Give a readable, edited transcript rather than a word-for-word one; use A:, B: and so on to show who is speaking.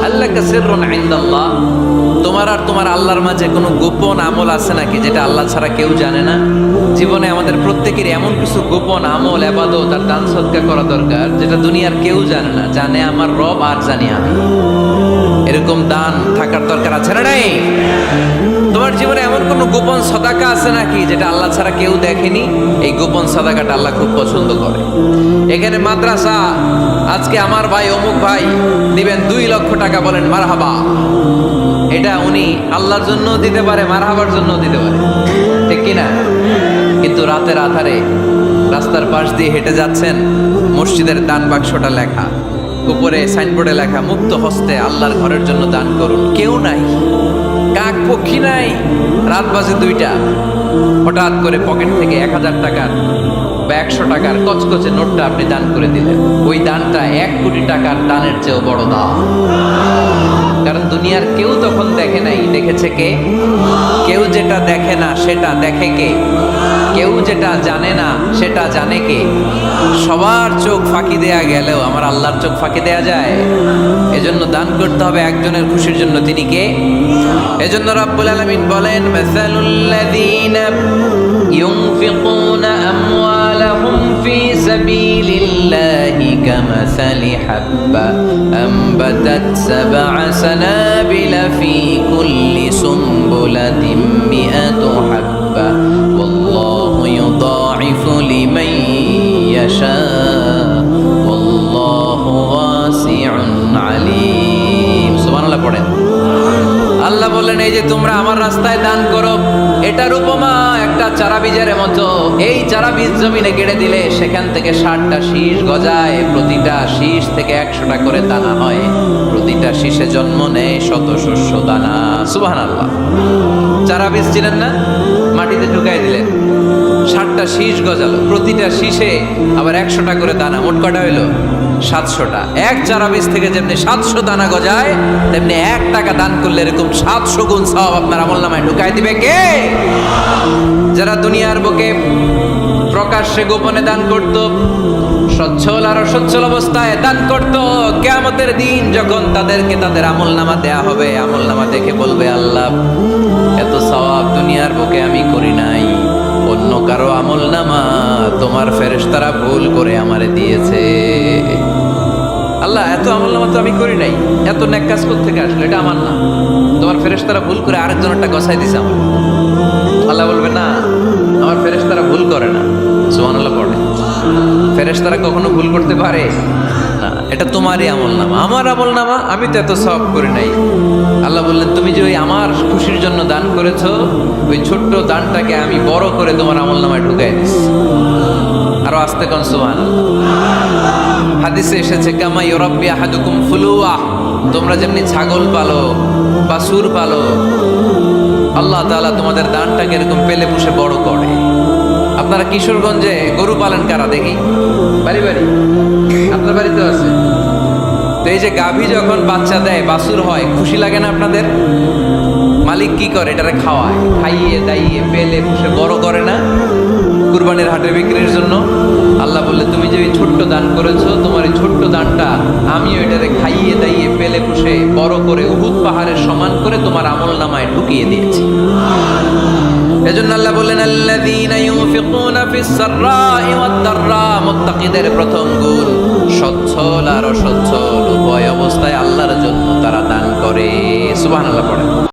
A: হাল্লাকা সিররুন ইনদাল্লাহ, তোমার আর তোমার আল্লাহর মাঝে কোনো গোপন আমল আছে নাকি যেটা আল্লাহ ছাড়া কেউ জানে না? জীবনে আমাদের প্রত্যেকেরই এমন কিছু গোপন আমল, ইবাদত আর দান সদকা করা দরকার যেটা দুনিয়ার কেউ জানে না, জানে আমার রব আর জানি আমি। এরকম দান থাকার দরকার আছে না নাই? তোমার জীবনে এমন কোন গোপন সাদাকা আছে নাকি যেটা আল্লাহ ছাড়া কেউ দেখেনি? এই গোপন সাদাকাটা আল্লাহ খুব পছন্দ করে। এখানে মাদ্রাসা, আজকে আমার ভাই অমুক ভাই দিবেন 2 লক্ষ টাকা, বলেন মারহাবা। এটা উনি আল্লাহর জন্য দিতে পারে, মারহাবার জন্য দিতে পারে, ঠিক কিনা? কিন্তু রাতের আধারে রাস্তার পাশ দিয়ে হেঁটে যাচ্ছেন, মসজিদের দান বাক্সটা লেখা, উপরে সাইনবোর্ডে লেখা মুক্ত হস্তে আল্লাহর ঘরের জন্য দান করুন। কেউ নাই, কাক পক্ষী নাই, রাত বাজে 2টা, হঠাৎ করে পকেট থেকে 1000 টাকার বা 100 টাকার কচকচে নোটটা আপনি দান করে দিলেন। ওই দানটা 1 কোটি টাকার দানের চেয়েও বড় দান। কারণ দুনিয়ার কেউ তখন দেখে নাই, দেখেছে কে? কেউ যেটা দেখে না সেটা দেখে কে? কেউ যেটা জানে না সেটা জানে কে? সবার চোখ ফাঁকি দেয়া গেলেও আমার আল্লাহর চোখ ফাঁকি দেয়া যায়? এজন্য দান করতে হবে একজনের খুশির জন্য, তিনি কে? এজন্য রাব্বুল আলামিন বলেন, মাসালুল্লাযীনা ইউনফিকুনা আমওয়ালাহুম ফি সাবিলিল্লাহি কামাসালি হাব্বা আমবাতাত সাবআ সানাবিলা ফি কুল্লি সুনবুলাতিন মিআতু হাব্বা ওয়াল্লাহু ইউদাঈফু লিমান ইয়াশা ওয়াল্লাহু ওয়াসিউন আলীম। সুবহানাল্লাহ পড়েন। আল্লাহ বললেন, এই যে তোমরা আমার রাস্তায় দান করো, এটার উপমা একটা চারা বীজের মতো। এই চারা বীজ জমিনে গেড়ে দিলে সেখান থেকে 60টা শীষ গজায়, প্রতিটা শীষ থেকে 100টা করে দানা হয়, প্রতিটা শীষে জন্ম নেয় শত শস্য দানা। সুবহানাল্লাহ। চারা বীজ ছিলেন না, মাটিতে ঢুকাই দিলেন, 60টা শীষ গজালো, প্রতিটা শীষে আবার 100টা করে দানা, মোট কটা হইলো? 700টা। এক চারা বীজ থেকে যেমনি 700 দানা গজায়, তেমনি 1 টাকা দান করলে এরকম 700 গুণ সওয়াব আপনার আমলনামায় ঢুকাই দিবে কে? যারা দুনিয়ার বুকে প্রকাশ্যে গোপনে দান করত, সচ্ছল আর অসচ্ছল অবস্থায় দান করত, কিয়ামতের দিন যখন তাদেরকে তাদের আমলনামা দেয়া হবে, আমলনামা দেখে বলবে, আল্লাহ এত সওয়াব দুনিয়ার বুকে আমি করি নাই, অন্য কারো আমলনামা তোমার ফেরেশতারা ভুল করে আমারে দিয়েছে। আল্লাহ এত আমলনামা তো আমি করি নাই, এত নেক কাজ কোত্থেকে আসলো? এটা আমার না, তোমার ফেরেশতারা ভুল করে আরেকজনেরটা গছাই দিছে আমার। আল্লাহ বলবে, না, আমার ফেরেশতারা ভুল করে না। সুবহানাল্লাহ পড়ে। ফেরেশতারা কখনো ভুল করতে পারে না, এটা তোমারই আমলনামা, আমার আমলনামা, আমি তো এত সওয়াব করি নাই। আল্লাহ বললেন, তুমি যে ওই আমার খুশির জন্য দান করেছো, ওই ছোট্ট দানটাকে আমি বড় করে তোমার আমলনামায় ঢুকাই দিচ্ছি। আরো আস্তে কোন সুবহানাল্লাহ। হাদিসে এসেছে, কামা ইউরাব্বি আহাদুকুম ফুলুয়া, তোমরা যেমনি ছাগল পালো, বাছুর পালো, আল্লাহ তাআলা তোমাদের দানটাকে এরকম পেলে পুষে বড় করে। আপনারা কিশোরগঞ্জে গরু পালন কারা দেখি? বাড়ি বাড়ি, আপনার বাড়িতে আছে তো। এই যে গাভী যখন বাচ্চা দেয়, বাছুর হয়, খুশি লাগে না আপনাদের? মালিক কি করে? এটারে খাওয়ায়, খাইয়ে দাইয়ে পেলে পুষে বড় করে না, কুরবানির হাটে বিক্রির জন্য। আল্লাহ বললে, তুমি যে ওই ছোট্ট দান করেছো, তোমার এই ছোট্ট দানটা আমি ওইটারে খাইয়ে দাইয়ে পেলে পুষে বড় করে উহুদ পাহাড়ের সমান করে তোমার আমলনামায় ঢুকিয়ে দিয়েছি। এজন্য আল্লাহ বললেন, আল্লাযীনা ইউনফিকুনা ফিস সাররাই ওয়াদ দাররা, মুত্তাকিদের প্রথম গুণ সচ্ছল আর অসচ্ছল উভয় অবস্থায় আল্লাহর জন্য তারা দান করে। সুবহানাল্লাহ পড়ে।